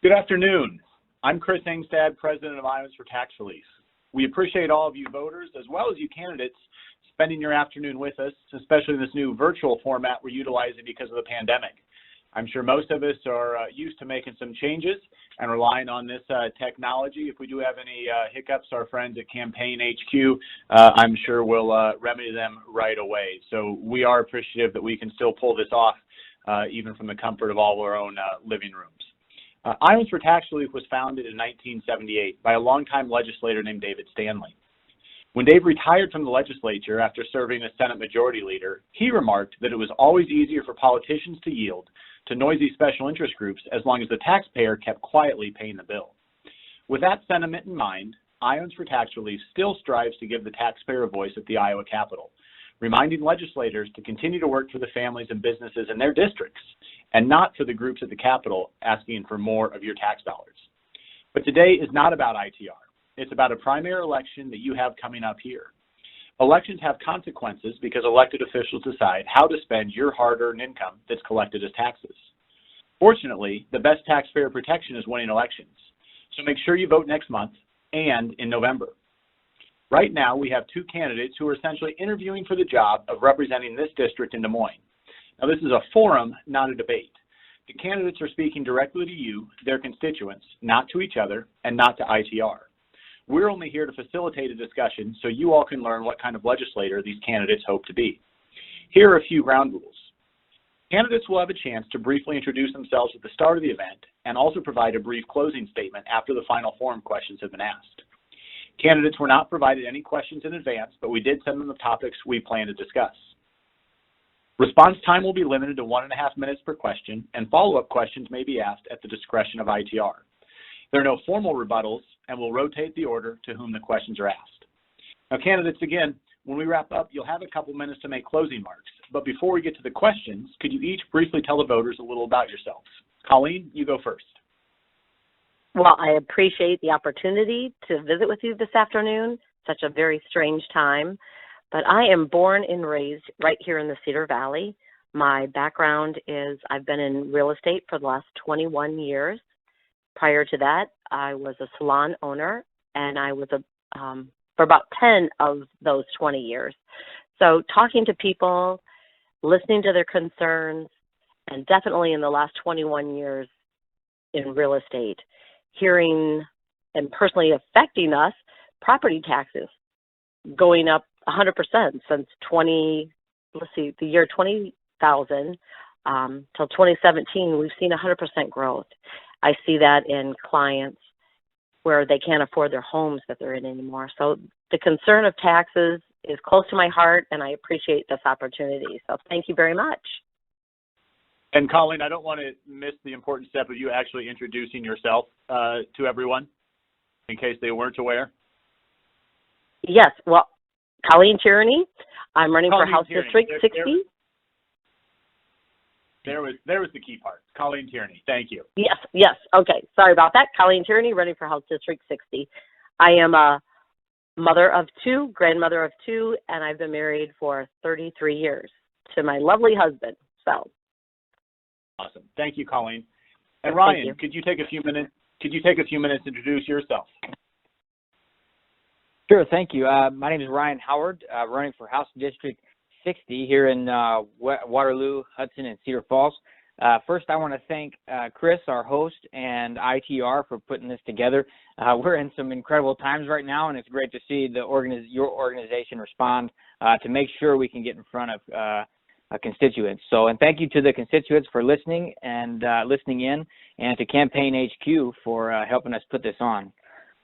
Good afternoon. I'm Chris Engstad, President of Iowans for Tax Relief. We appreciate all of you voters, as well as you candidates, spending your afternoon with us, especially in this new virtual format we're utilizing because of the pandemic. I'm sure most of us are used to making some changes and relying on this technology. If we do have any hiccups, our friends at Campaign HQ, I'm sure will remedy them right away. So we are appreciative that we can still pull this off, even from the comfort of all our own living rooms. Iowans for Tax Relief was founded in 1978 by a longtime legislator named David Stanley. When Dave retired from the legislature after serving as Senate Majority Leader, he remarked that it was always easier for politicians to yield to noisy special interest groups as long as the taxpayer kept quietly paying the bill. With that sentiment in mind, Iowans for Tax Relief still strives to give the taxpayer a voice at the Iowa Capitol, reminding legislators to continue to work for the families and businesses in their districts and not for the groups at the Capitol asking for more of your tax dollars. But today is not about ITR. It's about a primary election that you have coming up here. Elections have consequences because elected officials decide how to spend your hard-earned income that's collected as taxes. Fortunately, the best taxpayer protection is winning elections. So make sure you vote next month and in November. Right now, we have two candidates who are essentially interviewing for the job of representing this district in Des Moines. Now, this is a forum, not a debate. The candidates are speaking directly to you, their constituents, not to each other, and not to ITR. We're only here to facilitate a discussion so you all can learn what kind of legislator these candidates hope to be. Here are a few ground rules. Candidates will have a chance to briefly introduce themselves at the start of the event and also provide a brief closing statement after the final forum questions have been asked. Candidates were not provided any questions in advance, but we did send them the topics we plan to discuss. Response time will be limited to 1.5 minutes per question, and follow-up questions may be asked at the discretion of ITR. There are no formal rebuttals, and we'll rotate the order to whom the questions are asked. Now, candidates, again, when we wrap up, you'll have a couple minutes to make closing marks. But before we get to the questions, could you each briefly tell the voters a little about yourselves? Colleen, you go first. Well, I appreciate the opportunity to visit with you this afternoon, such a very strange time. But I am born and raised right here in the Cedar Valley. My background is I've been in real estate for the last 21 years. Prior to that, I was a salon owner, and I was for about 10 of those 20 years. So talking to people, listening to their concerns, and definitely in the last 21 years in real estate, hearing and personally affecting us, property taxes going up 100% since the year 2000 till 2017, we've seen 100% growth. I see that in clients where they can't afford their homes that they're in anymore. So the concern of taxes is close to my heart, and I appreciate this opportunity. So thank you very much. And Colleen, I don't want to miss the important step of you actually introducing yourself to everyone, in case they weren't aware. Yes, well, Colleen Tierney. I'm running for House District 60. There was the key part. Colleen Tierney. Thank you. Yes. Okay. Sorry about that. Colleen Tierney, running for House District 60. I am a mother of two, grandmother of two, and I've been married for 33 years to my lovely husband. So. Awesome. Thank you, Colleen. And Ryan, could you take a few minutes to introduce yourself? Sure, thank you. My name is Ryan Howard, running for House District 60 here in Waterloo, Hudson, and Cedar Falls. First, I want to thank Chris, our host, and ITR for putting this together. We're in some incredible times right now, and it's great to see your organization respond to make sure we can get in front of constituents. And thank you to the constituents for listening and listening in, and to Campaign HQ for helping us put this on.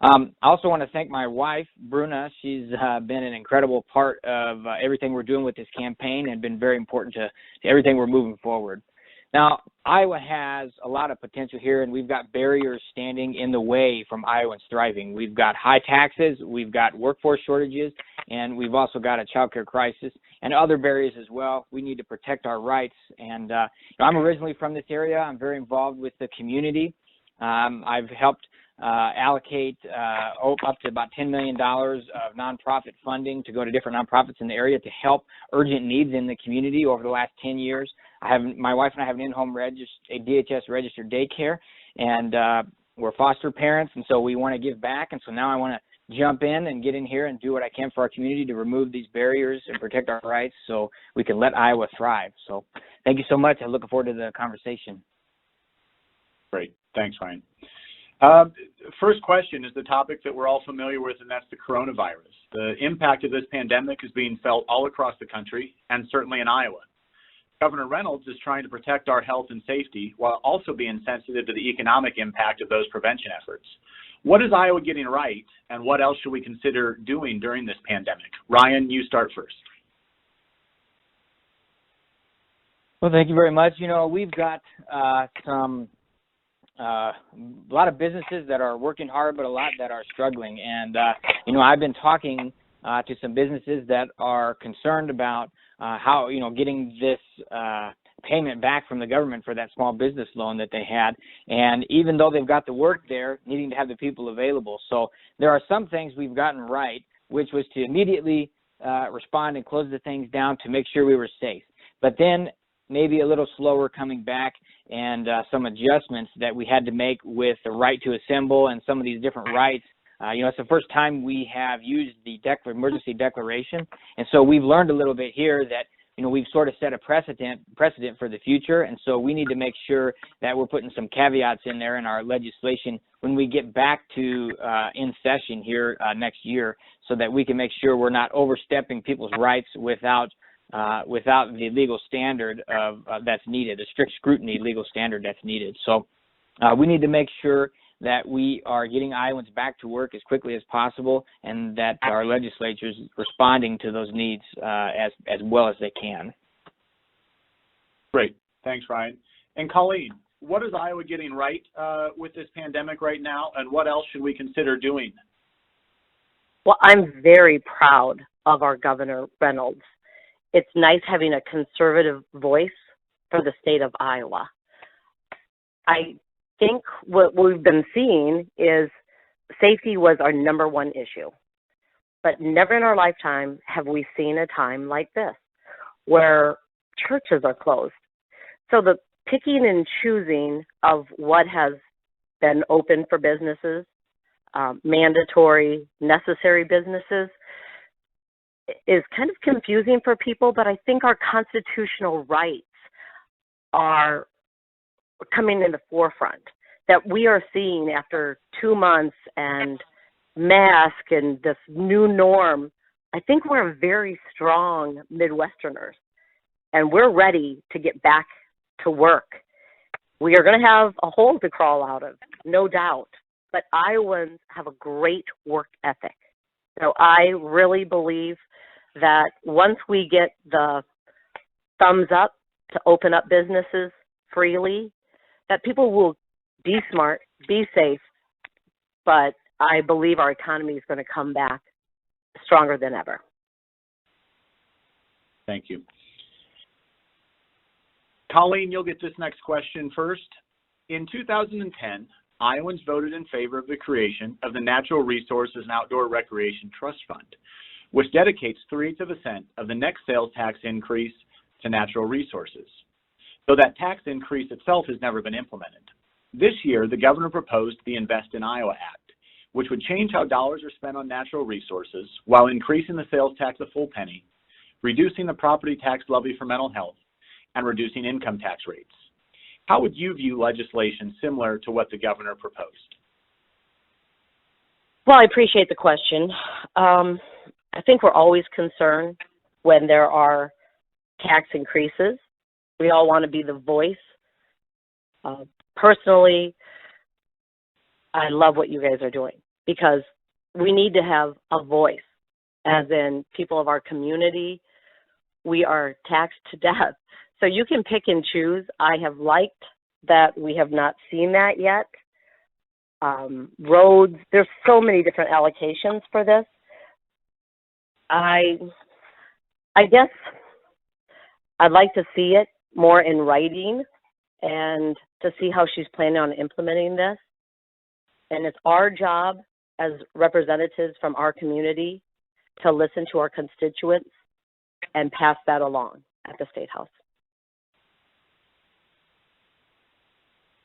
I also want to thank my wife, Bruna. She's been an incredible part of everything we're doing with this campaign and been very important to everything we're moving forward. Now, Iowa has a lot of potential here, and we've got barriers standing in the way from Iowans thriving. We've got high taxes, we've got workforce shortages, and we've also got a child care crisis and other barriers as well. We need to protect our rights. And I'm originally from this area. I'm very involved with the community. I've helped allocate up to about $10 million of nonprofit funding to go to different nonprofits in the area to help urgent needs in the community over the last 10 years. My wife and I have an in-home a DHS registered daycare, and we're foster parents, and so we want to give back, and so now I want to jump in and get in here and do what I can for our community to remove these barriers and protect our rights so we can let Iowa thrive. So thank you so much. I'm looking forward to the conversation. Great. Thanks, Ryan. First question is the topic that we're all familiar with, and that's the coronavirus. The impact of this pandemic is being felt all across the country and certainly in Iowa. Governor Reynolds is trying to protect our health and safety while also being sensitive to the economic impact of those prevention efforts. What is Iowa getting right, and what else should we consider doing during this pandemic? Ryan, you start first. Well, thank you very much. You know, we've got a lot of businesses that are working hard, but a lot that are struggling. And, you know, I've been talking to some businesses that are concerned about how, you know, getting this payment back from the government for that small business loan that they had. And even though they've got the work there, needing to have the people available. So there are some things we've gotten right, which was to immediately respond and close the things down to make sure we were safe. But then maybe a little slower coming back, and some adjustments that we had to make with the right to assemble and some of these different rights. You know, it's the first time we have used the emergency declaration, and so we've learned a little bit here that, you know, we've sort of set a precedent for the future, and so we need to make sure that we're putting some caveats in there in our legislation when we get back to in session here next year, so that we can make sure we're not overstepping people's rights without the legal standard that's needed, the strict scrutiny legal standard that's needed. So we need to make sure that we are getting Iowans back to work as quickly as possible, and that our legislature is responding to those needs as well as they can. Great. Thanks, Ryan. And Colleen, what is Iowa getting right with this pandemic right now, and what else should we consider doing? Well, I'm very proud of our Governor Reynolds. It's nice having a conservative voice for the state of Iowa. I think what we've been seeing is safety was our number one issue. But never in our lifetime have we seen a time like this, where churches are closed. So the picking and choosing of what has been open for businesses, mandatory, necessary businesses, is kind of confusing for people, but I think our constitutional rights are coming in the forefront, that we are seeing after 2 months and mask and this new norm. I think we're very strong Midwesterners, and we're ready to get back to work. We are going to have a hole to crawl out of, no doubt, but Iowans have a great work ethic. So I really believe that once we get the thumbs up to open up businesses freely, that people will be smart, be safe, but I believe our economy is going to come back stronger than ever. Thank you. Colleen, you'll get this next question first. In 2010, Iowans voted in favor of the creation of the Natural Resources and Outdoor Recreation Trust Fund, which dedicates 3/8 of the next sales tax increase to natural resources, though that tax increase itself has never been implemented. This year, the governor proposed the Invest in Iowa Act, which would change how dollars are spent on natural resources while increasing the sales tax a full penny, reducing the property tax levy for mental health, and reducing income tax rates. How would you view legislation similar to what the governor proposed? Well, I appreciate the question. I think we're always concerned when there are tax increases. We all want to be the voice. Personally, I love what you guys are doing, because we need to have a voice, as in people of our community. We are taxed to death. So you can pick and choose. I have liked that we have not seen that yet. Roads, there's so many different allocations for this. I guess I'd like to see it more in writing and to see how she's planning on implementing this. And it's our job as representatives from our community to listen to our constituents and pass that along at the State House.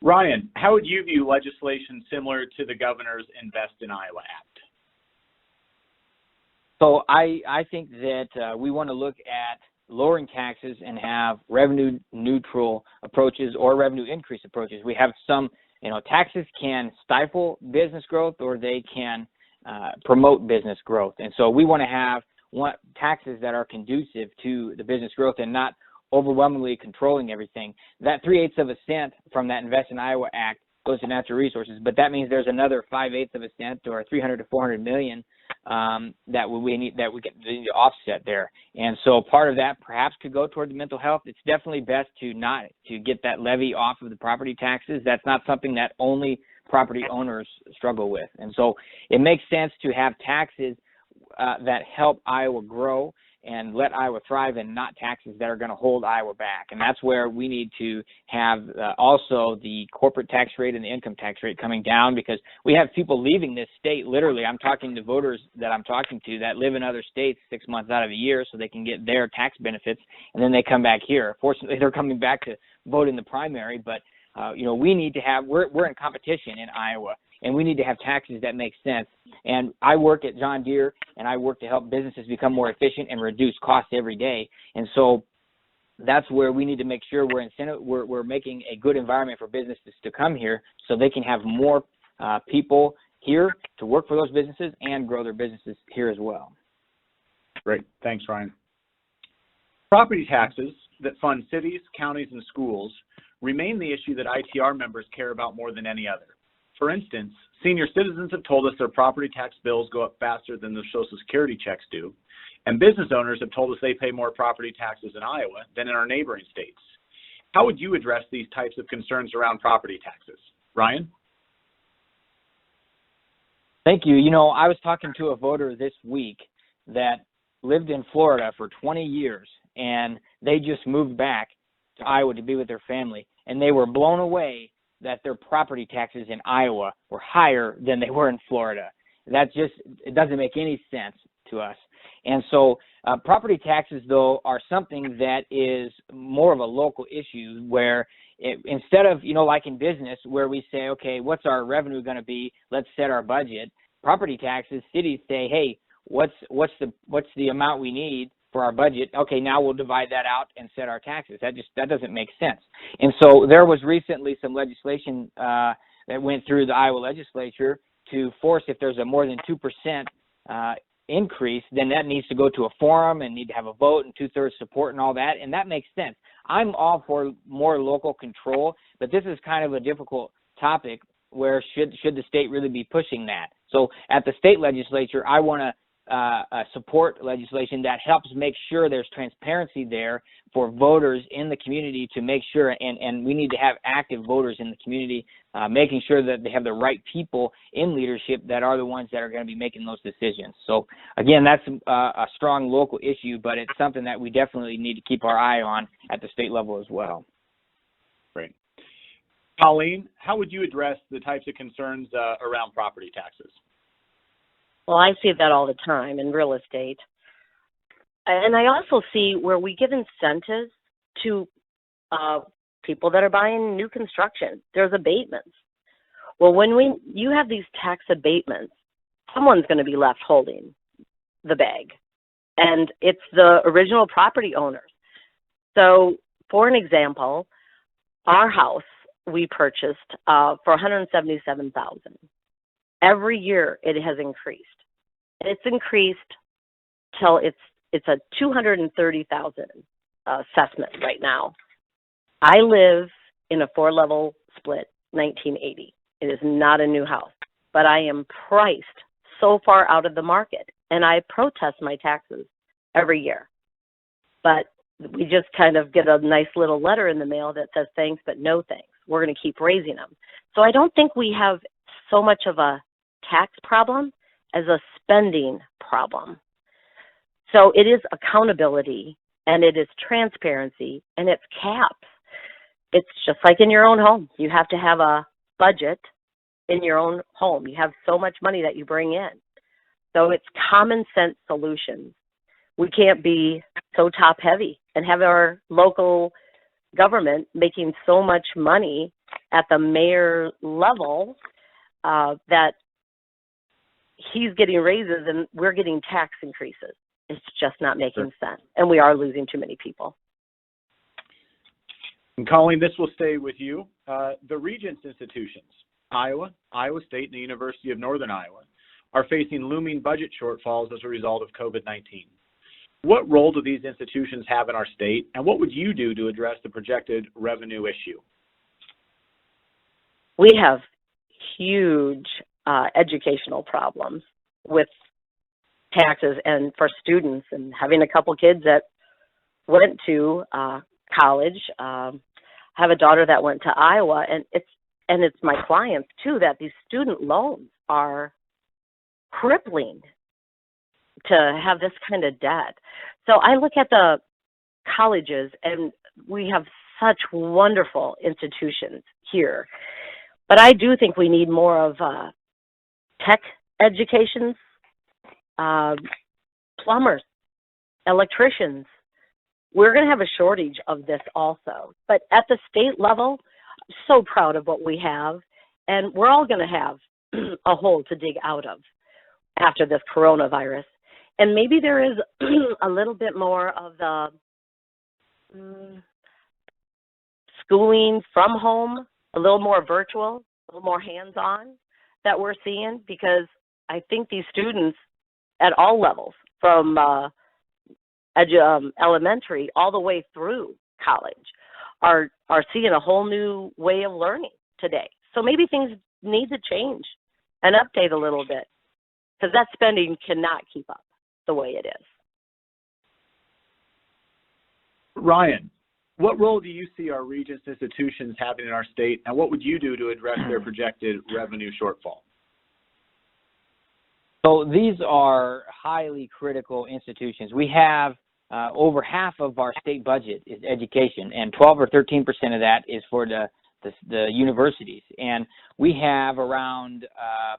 Ryan, how would you view legislation similar to the governor's Invest in Iowa Act? So I think that we want to look at lowering taxes and have revenue neutral approaches or revenue increase approaches. We have some, taxes can stifle business growth or they can promote business growth. And so we want to have taxes that are conducive to the business growth and not overwhelmingly controlling everything. That 3/8 of a cent from that Invest in Iowa Act goes to natural resources, but that means there's another 5/8 of a cent or 300 to 400 million that we need to offset there. And so part of that perhaps could go toward the mental health. It's definitely best to get that levy off of the property taxes. That's not something that only property owners struggle with. And so it makes sense to have taxes that help Iowa grow and let Iowa thrive, and not taxes that are going to hold Iowa back. And that's where we need to have also the corporate tax rate and the income tax rate coming down, because we have people leaving this state. Literally, I'm talking to voters that I'm talking to that live in other states 6 months out of a year so they can get their tax benefits, and then they come back here. Fortunately, they're coming back to vote in the primary, but we need to have, we're in competition in Iowa, and we need to have taxes that make sense. And I work at John Deere, and I work to help businesses become more efficient and reduce costs every day. And so that's where we need to make sure we're making a good environment for businesses to come here so they can have more people here to work for those businesses and grow their businesses here as well. Great. Thanks, Ryan. Property taxes that fund cities, counties, and schools remain the issue that ITR members care about more than any other. For instance, senior citizens have told us their property tax bills go up faster than their Social Security checks do, and business owners have told us they pay more property taxes in Iowa than in our neighboring states. How would you address these types of concerns around property taxes? Ryan? Thank you. I was talking to a voter this week that lived in Florida for 20 years, and they just moved back to Iowa to be with their family, and they were blown away that their property taxes in Iowa were higher than they were in Florida. It doesn't make any sense to us. And so property taxes, though, are something that is more of a local issue where instead of, like in business where we say, okay, what's our revenue going to be? Let's set our budget. Property taxes, cities say, hey, what's the amount we need for our budget? Okay, now we'll divide that out and set our taxes. That doesn't make sense. And so there was recently some legislation that went through the Iowa Legislature to force, if there's a more than 2% increase, then that needs to go to a forum and need to have a vote and 2/3 support and all that, and that makes sense. I'm all for more local control, but this is kind of a difficult topic where should the state really be pushing that? So at the state legislature, I want to support legislation that helps make sure there's transparency there for voters in the community to make sure, and we need to have active voters in the community, making sure that they have the right people in leadership that are the ones that are going to be making those decisions. So again, that's a strong local issue, but it's something that we definitely need to keep our eye on at the state level as well. Great. Colleen, how would you address the types of concerns around property taxes? Well, I see that all the time in real estate. And I also see where we give incentives to people that are buying new construction. There's abatements. Well, when you have these tax abatements, someone's going to be left holding the bag. And it's the original property owners. So, for an example, our house we purchased for $177,000. Every year it has increased. And it's increased till it's a $230,000 assessment right now. I live in a 4-level split 1980. It is not a new house, but I am priced so far out of the market, and I protest my taxes every year. But we just kind of get a nice little letter in the mail that says thanks, but no thanks. We're going to keep raising them. So I don't think we have so much of a tax problem as a spending problem. So it is accountability, and it is transparency, and it's caps. It's just like in your own home. You have to have a budget in your own home. You have so much money that you bring in. So it's common sense solutions. We can't be so top heavy and have our local government making so much money at the mayor level that he's getting raises and we're getting tax increases. It's just not making sense. And we are losing too many people. And Colleen, this will stay with you. The Regents institutions, Iowa, Iowa State, and the University of Northern Iowa, are facing looming budget shortfalls as a result of COVID-19. What role do these institutions have in our state, and what would you do to address the projected revenue issue? We have huge educational problems with taxes and for students, and having a couple kids that went to college. Have a daughter that went to Iowa, and it's my clients too, that these student loans are crippling to have this kind of debt. So I look at the colleges, and we have such wonderful institutions here, but I do think we need more of tech educations, plumbers, electricians. We're going to have a shortage of this also. But at the state level, I'm so proud of what we have, and we're all going to have a hole to dig out of after this coronavirus. And maybe there is a little bit more of the schooling from home, a little more virtual, a little more hands-on that we're seeing, because I think these students at all levels, from elementary all the way through college, are seeing a whole new way of learning today. So maybe things need to change and update a little bit, because that spending cannot keep up the way it is. Ryan, what role do you see our Regents institutions having in our state, and what would you do to address their projected revenue shortfall? So these are highly critical institutions. We have over half of our state budget is education, and 12 or 13% of that is for the universities. And we have around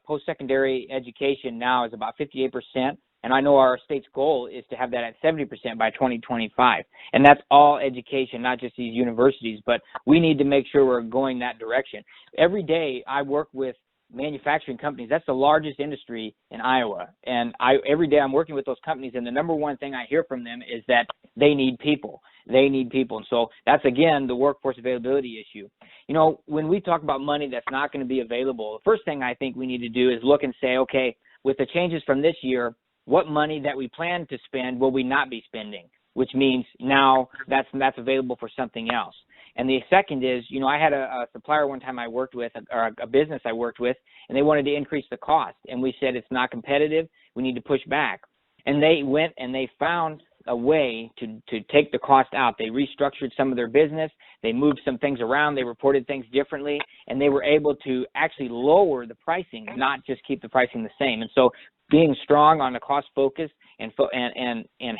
post-secondary education now is about 58%, and I know our state's goal is to have that at 70% by 2025. And that's all education, not just these universities, but we need to make sure we're going that direction. Every day I work with manufacturing companies. That's the largest industry in Iowa. And every day I'm working with those companies, and the number one thing I hear from them is that they need people. They need people. And so that's, again, the workforce availability issue. You know, when we talk about money that's not going to be available, the first thing I think we need to do is look and say, okay, with the changes from this year, what money that we plan to spend will we not be spending, which means now that's available for something else. And the second is, you know, I had a supplier one time I worked with, or a business I worked with, and they wanted to increase the cost. And we said, it's not competitive. We need to push back. And they went and they found a way to take the cost out. They restructured some of their business. They moved some things around. They reported things differently. And they were able to actually lower the pricing, not just keep the pricing the same. And so being strong on the cost focus and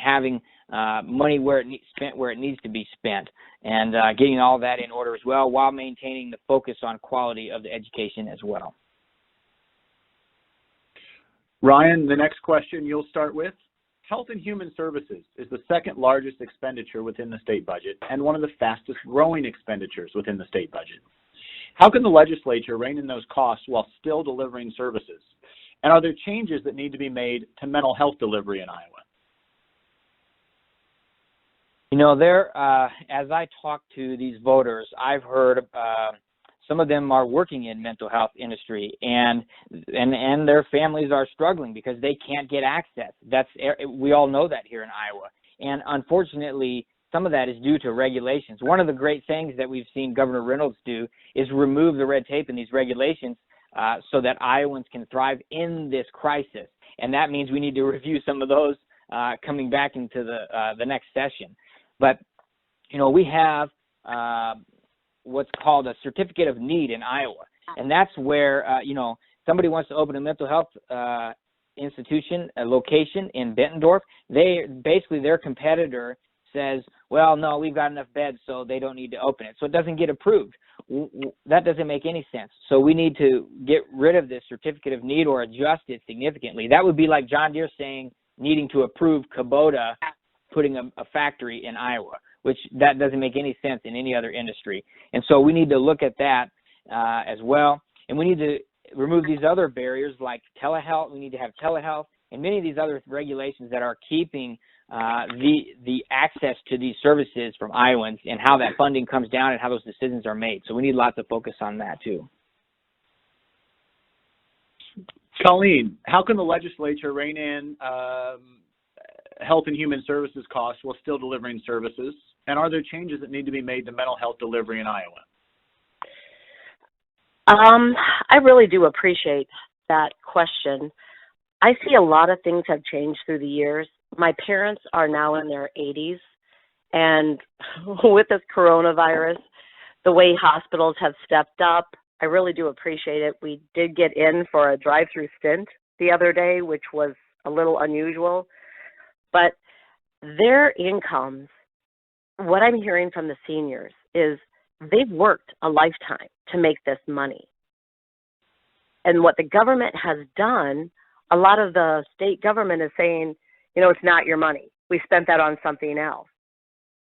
having money spent where it needs to be spent, and getting all that in order as well, while maintaining the focus on quality of the education as well. Ryan, the next question you'll start with. Health and Human Services is the second largest expenditure within the state budget and one of the fastest growing expenditures within the state budget. How can the legislature rein in those costs while still delivering services? And are there changes that need to be made to mental health delivery in Iowa? You know, as I talk to these voters, I've heard some of them are working in mental health industry, and their families are struggling because they can't get access. We all know that here in Iowa. And unfortunately, some of that is due to regulations. One of the great things that we've seen Governor Reynolds do is remove the red tape in these regulations so that Iowans can thrive in this crisis. And that means we need to review some of those coming back into the next session. But, you know, we have what's called a certificate of need in Iowa. And that's where, you know, somebody wants to open a mental health institution, a location in Bettendorf. Their competitor says, well, no, we've got enough beds, so they don't need to open it. So it doesn't get approved. That doesn't make any sense. So we need to get rid of this certificate of need or adjust it significantly. That would be like John Deere saying needing to approve Kubota putting a factory in Iowa, which that doesn't make any sense in any other industry. And so we need to look at that as well. And we need to remove these other barriers like telehealth. We need to have telehealth and many of these other regulations that are keeping the access to these services from Iowans and how that funding comes down and how those decisions are made. So we need lots of focus on that too. Colleen, how can the legislature rein in health and human services costs while still delivering services? And are there changes that need to be made to mental health delivery in Iowa? I really do appreciate that question. I see a lot of things have changed through the years. My parents are now in their 80s, and with this coronavirus, the way hospitals have stepped up, I really do appreciate it. We did get in for a drive-through stint the other day, which was a little unusual, but their incomes, what I'm hearing from the seniors is they've worked a lifetime to make this money. And what the government has done, a lot of the state government is saying, you know, it's not your money. We spent that on something else.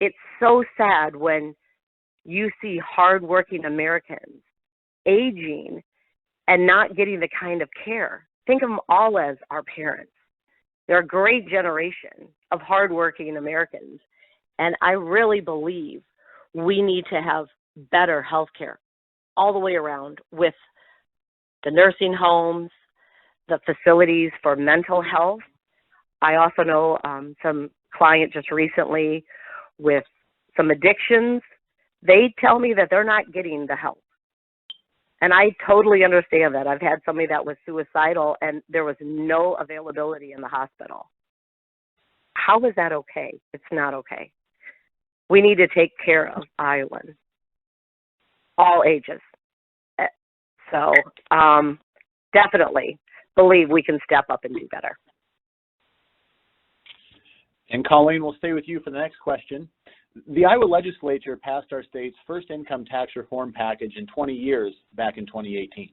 It's so sad when you see hardworking Americans aging and not getting the kind of care. Think of them all as our parents. They're a great generation of hardworking Americans. And I really believe we need to have better health care all the way around with the nursing homes, the facilities for mental health. I also know some client just recently with some addictions. They tell me that they're not getting the help. And I totally understand that. I've had somebody that was suicidal and there was no availability in the hospital. How is that okay? It's not okay. We need to take care of Iowans, all ages. So definitely believe we can step up and do better. And Colleen, we'll stay with you for the next question. The Iowa Legislature passed our state's first income tax reform package in 20 years back in 2018.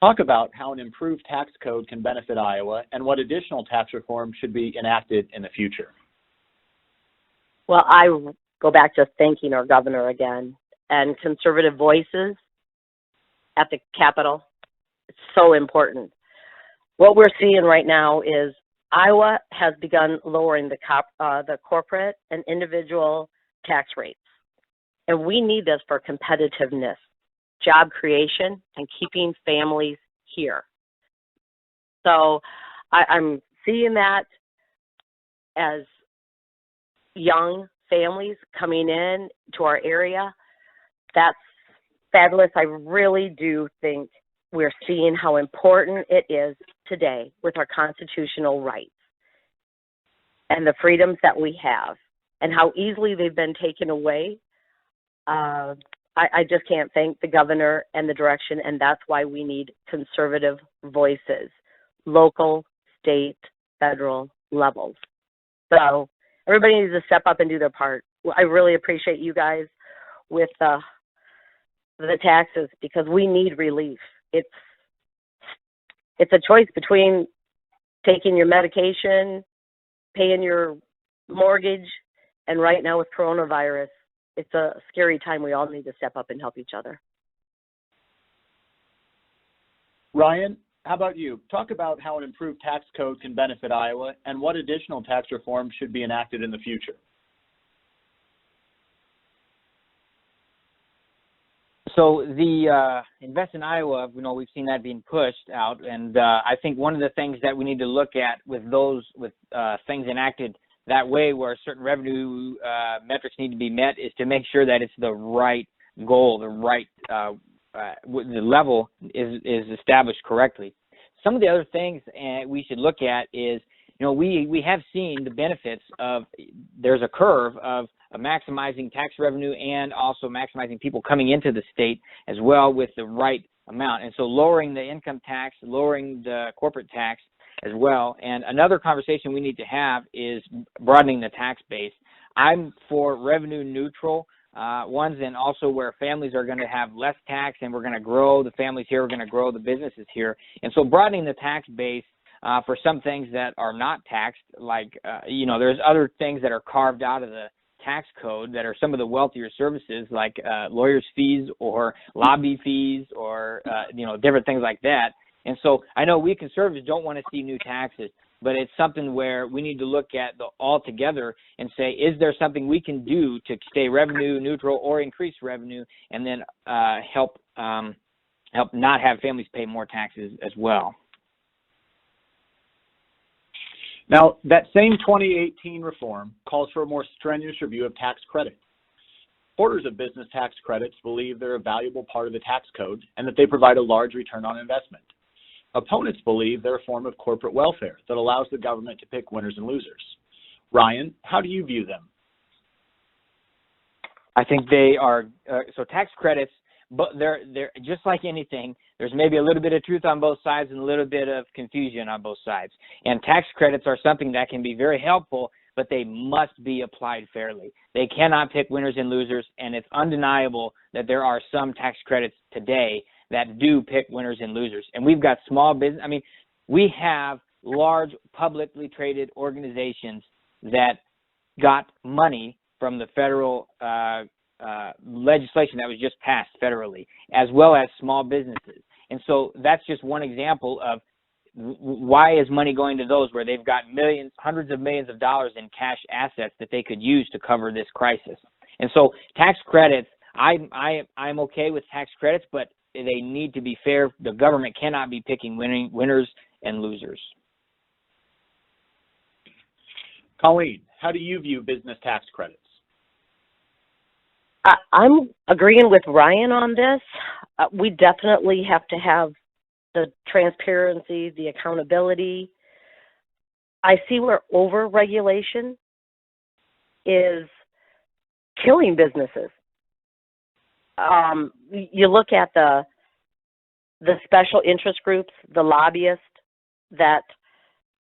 Talk about how an improved tax code can benefit Iowa and what additional tax reform should be enacted in the future. Well, I go back to thanking our governor again and conservative voices at the Capitol. It's so important. What we're seeing right now is Iowa has begun lowering the corporate and individual tax rates. And we need this for competitiveness, job creation, and keeping families here. So I'm seeing that as young families coming in to our area. That's fabulous. I really do think we're seeing how important it is today with our constitutional rights and the freedoms that we have and how easily they've been taken away. I just can't thank the governor and the direction, and that's why we need conservative voices, local, state, federal levels. So everybody needs to step up and do their part. I really appreciate you guys with the taxes because we need relief. It's a choice between taking your medication, paying your mortgage, and right now with coronavirus, it's a scary time. We all need to step up and help each other. Ryan, how about you? Talk about how an improved tax code can benefit Iowa and what additional tax reform should be enacted in the future. So the Invest in Iowa, we've seen that being pushed out, and I think one of the things that we need to look at with things enacted that way where certain revenue metrics need to be met is to make sure that it's the right goal, the right the level is established correctly. Some of the other things we should look at is, we have seen the benefits of, there's a curve of maximizing tax revenue and also maximizing people coming into the state as well with the right amount. And so lowering the income tax, lowering the corporate tax as well. And another conversation we need to have is broadening the tax base. I'm for revenue neutral ones, and also where families are going to have less tax, and we're going to grow the families here, we're going to grow the businesses here. And so broadening the tax base for some things that are not taxed, like, there's other things that are carved out of the tax code that are some of the wealthier services, like lawyers' fees or lobby fees or, different things like that. And so I know we conservatives don't want to see new taxes, but it's something where we need to look at all together and say, is there something we can do to stay revenue neutral or increase revenue, and then help not have families pay more taxes as well? Now, that same 2018 reform calls for a more strenuous review of tax credits. Supporters of business tax credits believe they're a valuable part of the tax code and that they provide a large return on investment. Opponents believe they're a form of corporate welfare that allows the government to pick winners and losers. Ryan, how do you view them? I think they are, so tax credits, but they're just like anything. There's maybe a little bit of truth on both sides and a little bit of confusion on both sides. And tax credits are something that can be very helpful, but they must be applied fairly. They cannot pick winners and losers, and it's undeniable that there are some tax credits today that do pick winners and losers. And we've got small business. We have large publicly traded organizations that got money from the federal legislation that was just passed federally, as well as small businesses. And so that's just one example of why is money going to those where they've got millions, hundreds of millions of dollars in cash assets that they could use to cover this crisis. And so tax credits, I'm okay with tax credits, but they need to be fair. The government cannot be picking winners and losers. Colleen, how do you view business tax credits? I'm agreeing with Ryan on this. We definitely have to have the transparency, the accountability. I see where over-regulation is killing businesses. You look at the special interest groups, the lobbyists that,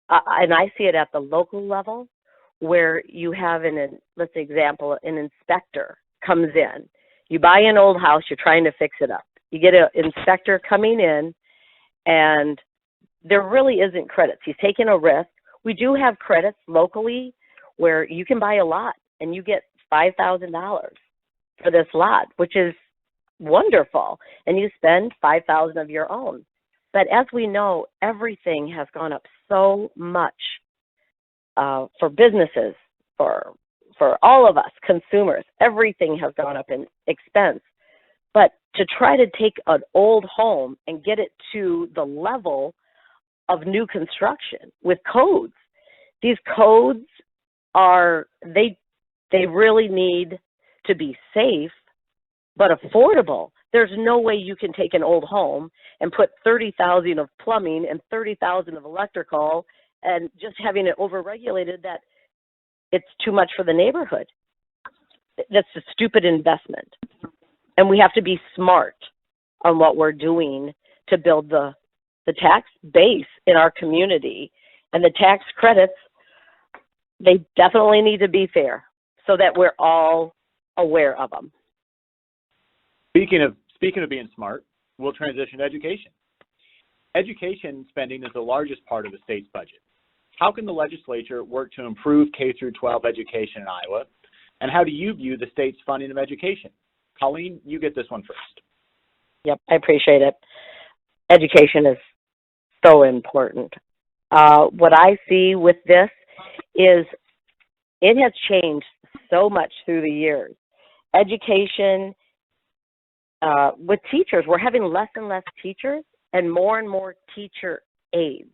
and I see it at the local level, where you have let's say example, an inspector comes in. You buy an old house, you're trying to fix it up. You get an inspector coming in, and there really isn't credits. He's taking a risk. We do have credits locally where you can buy a lot and you get $5,000 for this lot, which is wonderful, and you spend $5,000 of your own. But as we know, everything has gone up so much for businesses, for all of us consumers. Everything has gone up in expense. But to try to take an old home and get it to the level of new construction with codes, these codes are they really need to be safe but affordable. There's no way you can take an old home and put $30,000 of plumbing and $30,000 of electrical and just having it overregulated that it's too much for the neighborhood. That's a stupid investment. And we have to be smart on what we're doing to build the tax base in our community. And the tax credits, they definitely need to be fair so that we're all aware of them. Speaking of being smart, we'll transition to education. Education spending is the largest part of the state's budget. How can the legislature work to improve K-12 education in Iowa? And how do you view the state's funding of education? Colleen, you get this one first. Yep, I appreciate it. Education is so important. What I see with this is it has changed so much through the years. Education, with teachers, we're having less and less teachers and more teacher aides.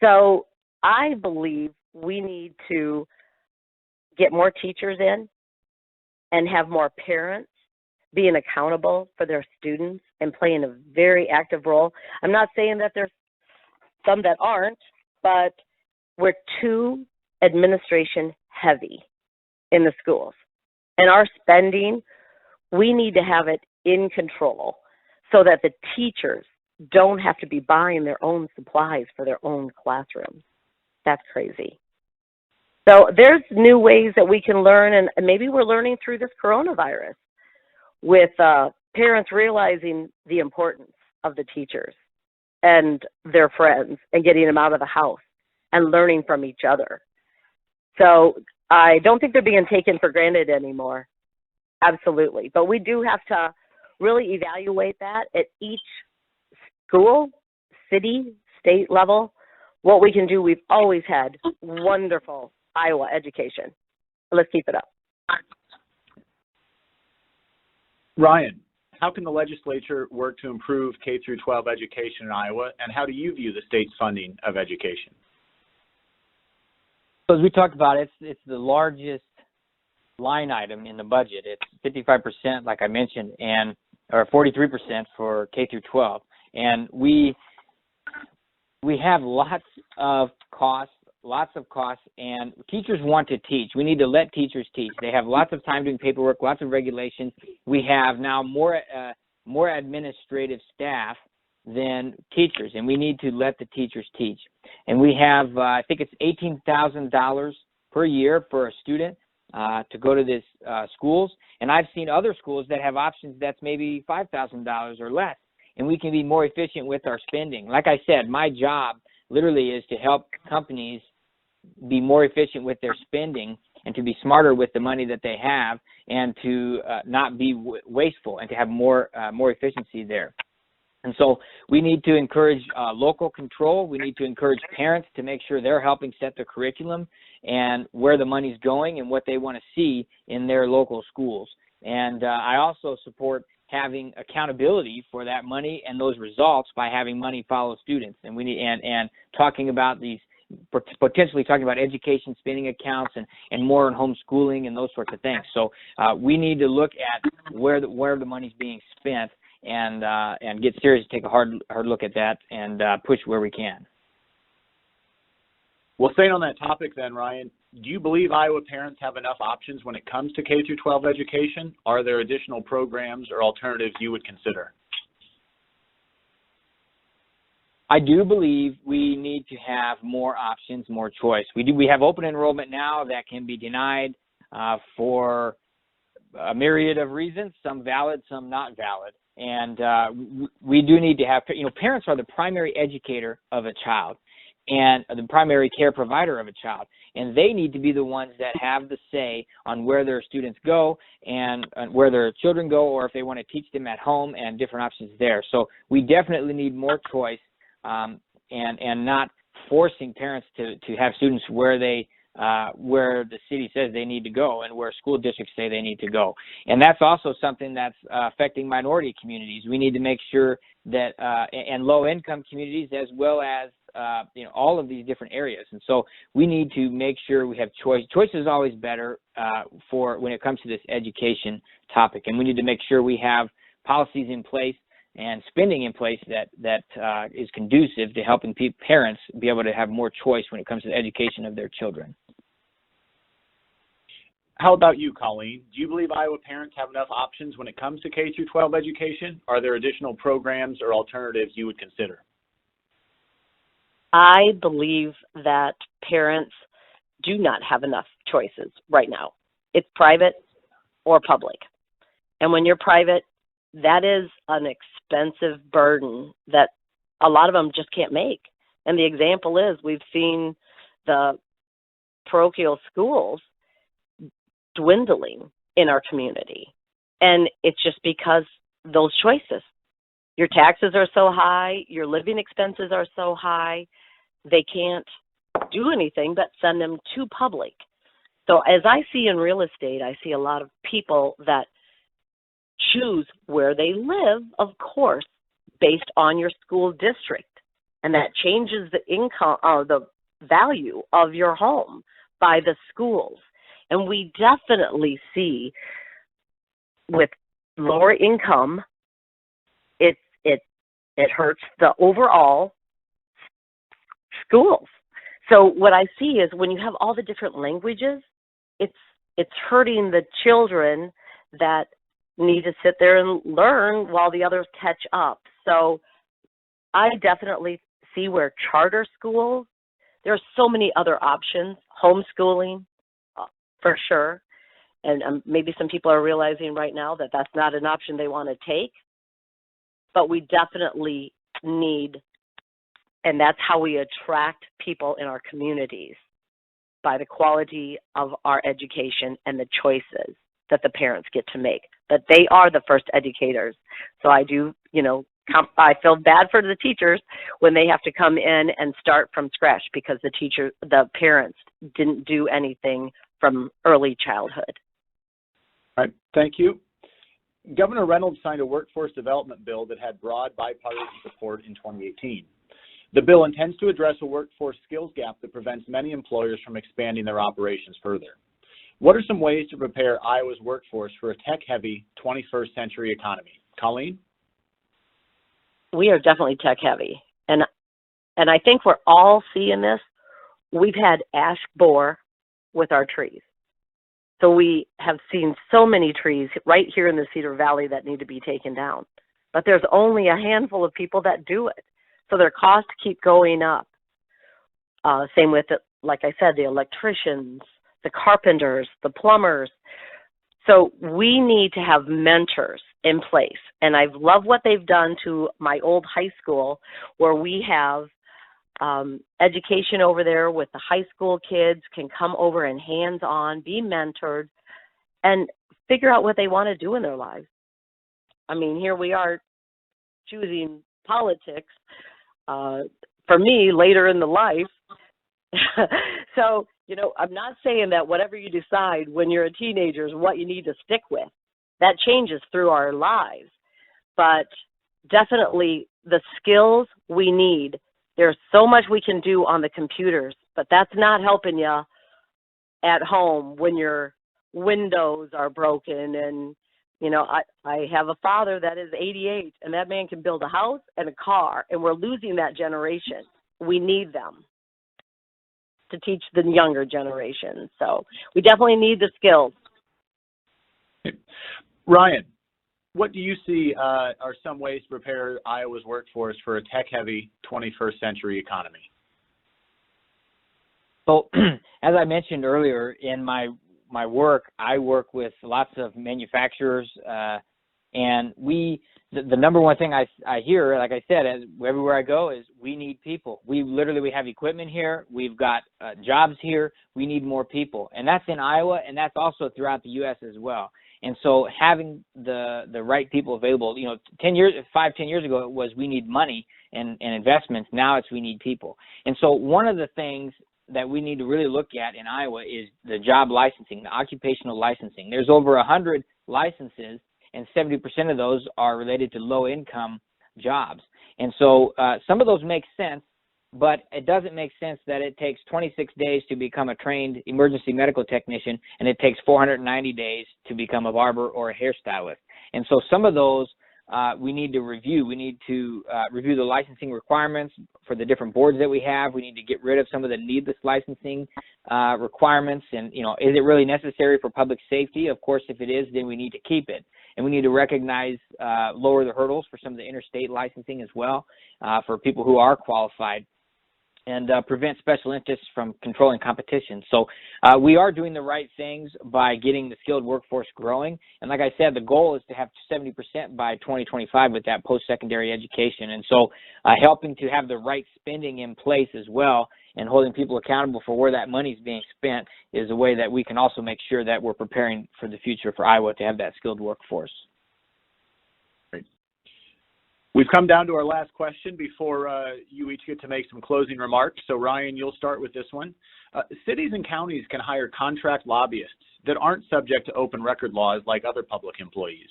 So I believe we need to get more teachers in and have more parents being accountable for their students and playing a very active role. I'm not saying that there's some that aren't, but we're too administration heavy in the schools. And our spending, we need to have it in control so that the teachers don't have to be buying their own supplies for their own classrooms. That's crazy. So there's new ways that we can learn, and maybe we're learning through this coronavirus with parents realizing the importance of the teachers and their friends and getting them out of the house and learning from each other. So I don't think they're being taken for granted anymore. Absolutely. But we do have to really evaluate that at each school, city, state level. What we can do, we've always had wonderful Iowa education. Let's keep it up. Ryan, how can the legislature work to improve K through 12 education in Iowa, and how do you view the state's funding of education? So as we talked about, it's the largest line item in the budget. It's 55%, like I mentioned, or 43% for K through 12, and we have lots of costs, and teachers want to teach. We need to let teachers teach. They have lots of time doing paperwork, lots of regulations. We have now more administrative staff than teachers, and we need to let the teachers teach. And we have, I think it's $18,000 per year for a student to go to this schools. And I've seen other schools that have options that's maybe $5,000 or less. And we can be more efficient with our spending. Like I said, my job literally is to help companies be more efficient with their spending and to be smarter with the money that they have and to not be wasteful and to have more efficiency there. And so we need to encourage local control. We need to encourage parents to make sure they're helping set the curriculum and where the money's going and what they want to see in their local schools. And I also support having accountability for that money and those results by having money follow students. And we need and talking about these, potentially talking about education spending accounts and more on homeschooling and those sorts of things. So we need to look at where the money's being spent and get serious, take a hard look at that and push where we can. Well, staying on that topic then, Ryan, do you believe Iowa parents have enough options when it comes to K through 12 education? Are there additional programs or alternatives you would consider? I do believe we need to have more options, more choice. We have open enrollment now that can be denied for a myriad of reasons, some valid, some not valid. And we do need to have, parents are the primary educator of a child and the primary care provider of a child. And they need to be the ones that have the say on where their students go and where their children go, or if they want to teach them at home and different options there. So we definitely need more choice and not forcing parents to have students where the city says they need to go and where school districts say they need to go. And that's also something that's affecting minority communities. We need to make sure that and low-income communities as well as all of these different areas. And so we need to make sure we have choice. Choice is always better for when it comes to this education topic. And we need to make sure we have policies in place and spending in place that is conducive to helping parents be able to have more choice when it comes to the education of their children. How about you, Colleen? Do you believe Iowa parents have enough options when it comes to K through 12 education? Are there additional programs or alternatives you would consider? I believe that parents do not have enough choices right now. It's private or public. And when you're private, that is an expensive burden that a lot of them just can't make. And the example is we've seen the parochial schools dwindling in our community. And it's just because those choices. Your taxes are so high, your living expenses are so high, they can't do anything but send them to public. So as I see in real estate, I see a lot of people that choose where they live, of course, based on your school district. And that changes the income or the value of your home by the schools. And we definitely see with lower income, it hurts the overall schools. So what I see is when you have all the different languages, it's hurting the children that need to sit there and learn while the others catch up. So I definitely see where charter schools, there are so many other options. homeschooling, for sure. And maybe some people are realizing right now that that's not an option they want to take. But we definitely need, and that's how we attract people in our communities, by the quality of our education and the choices that the parents get to make. That they are the first educators. So I do, I feel bad for the teachers when they have to come in and start from scratch because the parents didn't do anything from early childhood. All right, thank you. Governor Reynolds signed a workforce development bill that had broad bipartisan support in 2018. The bill intends to address a workforce skills gap that prevents many employers from expanding their operations further. What are some ways to prepare Iowa's workforce for a tech-heavy 21st century economy? Colleen? We are definitely tech-heavy, and I think we're all seeing this. We've had ash borer with our trees. So we have seen so many trees right here in the Cedar Valley that need to be taken down. But there's only a handful of people that do it. So their costs keep going up. Same with, like I said, the electricians, the carpenters, the plumbers. So we need to have mentors in place. And I love what they've done to my old high school, where we have education over there with the high school kids can come over and hands-on, be mentored, and figure out what they want to do in their lives. I mean, here we are choosing politics, for me, later in the life. So, I'm not saying that whatever you decide when you're a teenager is what you need to stick with. That changes through our lives. But definitely the skills we need. There's so much we can do on the computers, but that's not helping you at home when your windows are broken. And, I have a father that is 88, and that man can build a house and a car, and we're losing that generation. We need them to teach the younger generation. So we definitely need the skills. Ryan, what do you see are some ways to prepare Iowa's workforce for a tech-heavy 21st century economy? So, as I mentioned earlier, in my work, I work with lots of manufacturers, and the number one thing I hear, like I said, everywhere I go, is we need people. We have equipment here. We've got jobs here. We need more people. And that's in Iowa, and that's also throughout the U.S. as well. And so having the right people available, 10 years ago, it was we need money and investments. Now it's we need people. And so one of the things that we need to really look at in Iowa is the job licensing, the occupational licensing. There's over 100 licenses, and 70% of those are related to low-income jobs. And so some of those make sense, but it doesn't make sense that it takes 26 days to become a trained emergency medical technician, and it takes 490 days to become a barber or a hairstylist. And so some of those we need to review. We need to review the licensing requirements for the different boards that we have. We need to get rid of some of the needless licensing requirements. And, is it really necessary for public safety? Of course, if it is, then we need to keep it. And we need to recognize, lower the hurdles for some of the interstate licensing as well for people who are qualified, and prevent special interests from controlling competition. So we are doing the right things by getting the skilled workforce growing. And like I said, the goal is to have 70% by 2025 with that post-secondary education. And so helping to have the right spending in place as well, and holding people accountable for where that money is being spent, is a way that we can also make sure that we're preparing for the future for Iowa to have that skilled workforce. We've come down to our last question before you each get to make some closing remarks. So, Ryan, you'll start with this one. Cities and counties can hire contract lobbyists that aren't subject to open record laws like other public employees.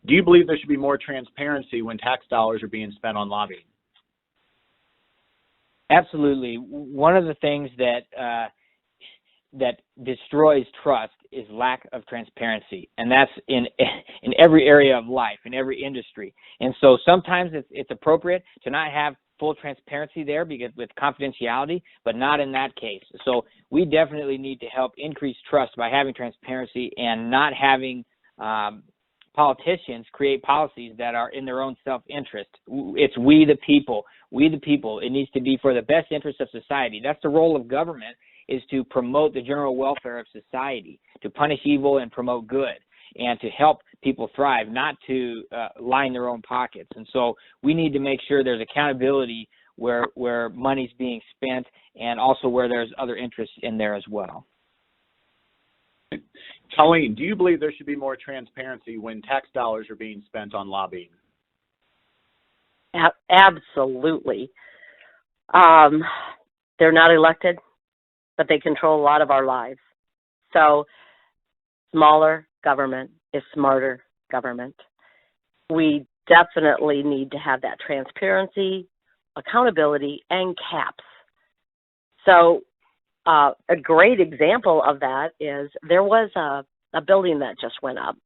Do you believe there should be more transparency when tax dollars are being spent on lobbying? Absolutely. One of the things that destroys trust is lack of transparency, and that's in every area of life, in every industry. And so sometimes it's appropriate to not have full transparency there because with confidentiality, but not in that case. So we definitely need to help increase trust by having transparency and not having politicians create policies that are in their own self-interest. It's we the people. We the people. It needs to be for the best interest of society. That's the role of government, is to promote the general welfare of society, to punish evil and promote good, and to help people thrive, not to line their own pockets. And so we need to make sure there's accountability where money's being spent, and also where there's other interests in there as well. Colleen, do you believe there should be more transparency when tax dollars are being spent on lobbying? Absolutely. They're not elected, but they control a lot of our lives. So smaller government is smarter government. We definitely need to have that transparency, accountability, and caps. So a great example of that is there was a building that just went up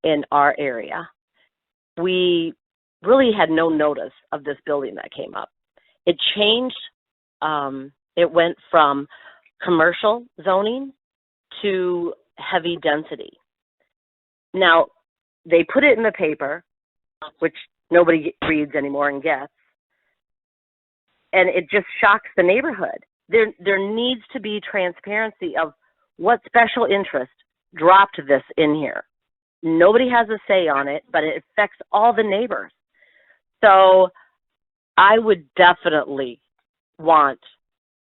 in our area. We really had no notice of this building that came up. It changed, it went from commercial zoning to heavy density. Now, they put it in the paper, which nobody reads anymore and gets, and it just shocks the neighborhood. There needs to be transparency of what special interest dropped this in here. Nobody has a say on it, but it affects all the neighbors. So I would definitely want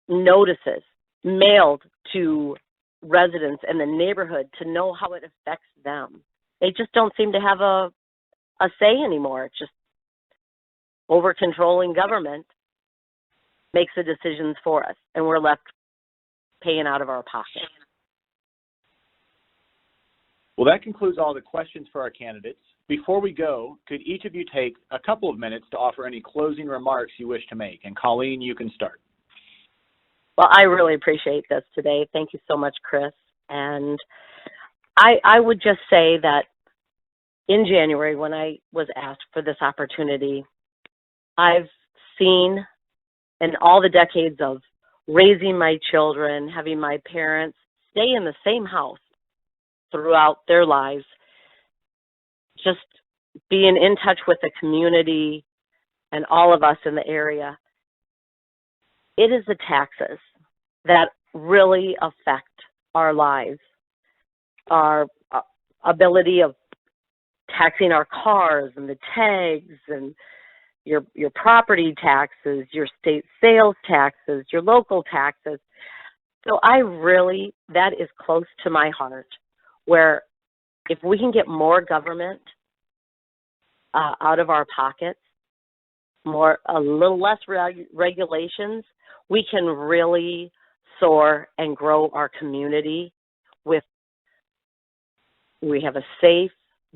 notices mailed to residents in the neighborhood to know how it affects them. They just don't seem to have a say anymore. It's just over-controlling government makes the decisions for us, and we're left paying out of our pocket. Well, that concludes all the questions for our candidates. Before we go, could each of you take a couple of minutes to offer any closing remarks you wish to make? And Colleen, you can start. Well, I really appreciate this today. Thank you so much, Chris. And I would just say that in January, when I was asked for this opportunity, I've seen in all the decades of raising my children, having my parents stay in the same house throughout their lives, just being in touch with the community and all of us in the area, it is the taxes that really affect our lives, our ability of taxing our cars and the tags and your property taxes, your state sales taxes, your local taxes. So that is close to my heart, where if we can get more government out of our pockets, a little less regulations, we can really soar and grow our community we have a safe,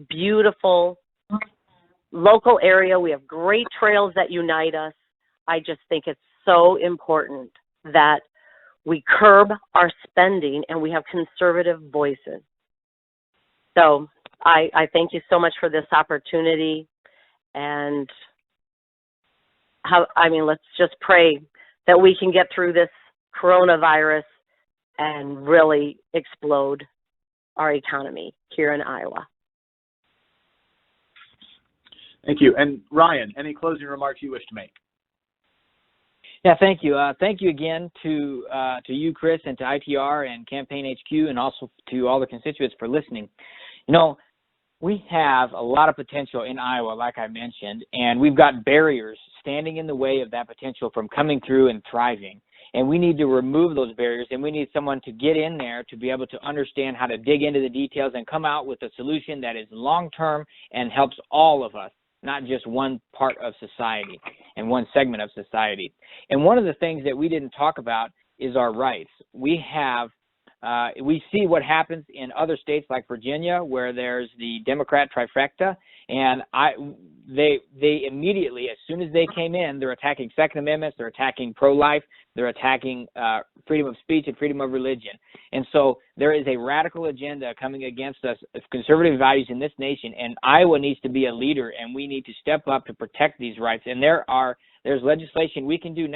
beautiful, local area. We have great trails that unite us. I just think it's so important that we curb our spending and we have conservative voices. So I thank you so much for this opportunity, and let's just pray that we can get through this coronavirus and really explode our economy here in Iowa. Thank you. And Ryan, any closing remarks you wish to make? Yeah, thank you. Thank you again to you, Chris, and to ITR and Campaign HQ, and also to all the constituents for listening. You know, we have a lot of potential in Iowa, like I mentioned, and we've got barriers standing in the way of that potential from coming through and thriving. And we need to remove those barriers, and we need someone to get in there to be able to understand how to dig into the details and come out with a solution that is long-term and helps all of us, not just one part of society and one segment of society. And one of the things that we didn't talk about is our rights. We see what happens in other states like Virginia, where there's the Democrat trifecta, and they immediately, as soon as they came in, they're attacking Second Amendments, they're attacking pro-life, they're attacking freedom of speech and freedom of religion. And so there is a radical agenda coming against us of conservative values in this nation, and Iowa needs to be a leader, and we need to step up to protect these rights. And there's legislation we can do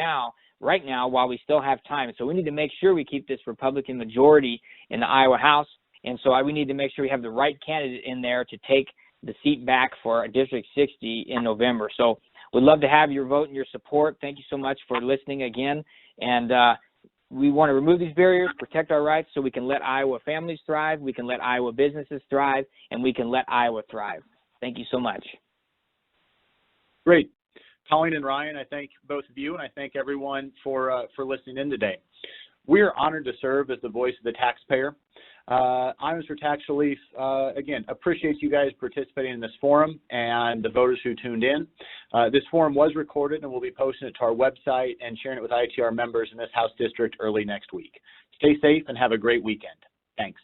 right now while we still have time. So we need to make sure we keep this Republican majority in the Iowa House, and so we need to make sure we have the right candidate in there to take the seat back for District 60 in November. So we'd love to have your vote and your support. Thank you so much for listening again, and we want to remove these barriers, protect our rights so we can let Iowa families thrive, we can let Iowa businesses thrive, and we can let Iowa thrive. Thank you so much. Great. Colleen and Ryan, I thank both of you, and I thank everyone for listening in today. We are honored to serve as the voice of the taxpayer. Iowa for Tax Relief, again, appreciate you guys participating in this forum and the voters who tuned in. This forum was recorded, and we'll be posting it to our website and sharing it with ITR members in this House District early next week. Stay safe and have a great weekend. Thanks.